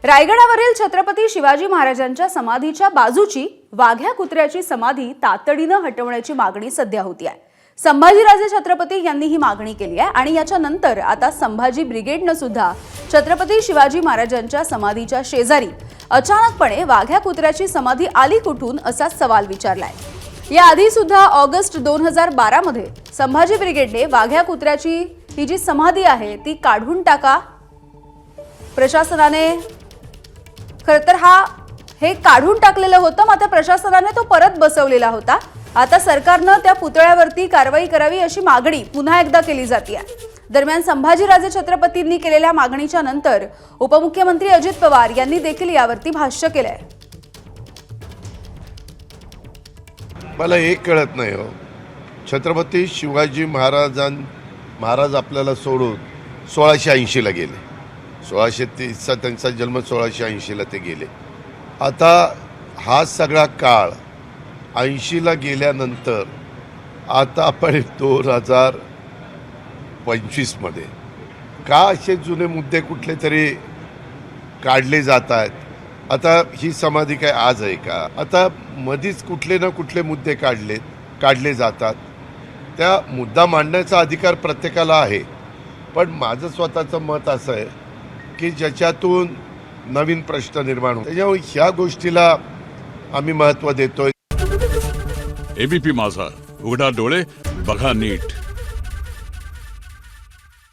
रायगडावरील छत्रपती शिवाजी महाराजांच्या समाधीच्या बाजूची वाघ्या कुत्र्याची समाधी तातडीनं हटवण्याची मागणी सध्या होती आहे। संभाजीराजे छत्रपती यांनी ही मागणी केली आहे आणि याच्या नंतर आता संभाजी ब्रिगेडनं सुद्धा छत्रपती शिवाजी महाराजांच्या समाधीच्या शेजारी अचानकपणे वाघ्या कुत्र्याची समाधी आली कुठून असा सवाल विचारलाय। या आधी सुद्धा ऑगस्ट 2012 मध्ये संभाजी ब्रिगेडने वाघ्या कुत्र्याची ही जी समाधी आहे ती काढून टाका, प्रशासनाने खरतर हे काढून टाकलेलं होतं, मात्र प्रशासनाने तो परत बसवलेला होता। आता सरकारनं त्या पुतळ्यावरती कारवाई करावी अशी मागणी पुन्हा एकदा केली जाते। दरम्यान संभाजीराजे छत्रपतींनी केलेल्या मागणीच्या नंतर उपमुख्यमंत्री अजित पवार यांनी देखील यावरती भाष्य केलंय। मला एक कळत नाही हो, छत्रपती शिवाजी महाराज आपल्याला सोडून 1680 ला गेले। 1630 त्यांचा जन्म 1680 ला ते गेले। आता हा सगळा काळ 80 ला गेल्यानंतर आता आपण 2025 मध्ये का असे जुने मुद्दे कुठले तरी काढले जात आहेत? आता ही समाधी काय आज आहे का? आता मधीच कुठले ना कुठले मुद्दे काढले जातात। त्या मुद्दा मांडण्याचा अधिकार प्रत्येकाला आहे, पण माझं स्वतःचं मत असं आहे की ज्याच्यातून नवीन प्रश्न निर्माण होतो, त्याच्यामुळे ह्या गोष्टीला आम्ही महत्त्व देतोय। एबीपी माझा, उघडा डोळे बघा नीट।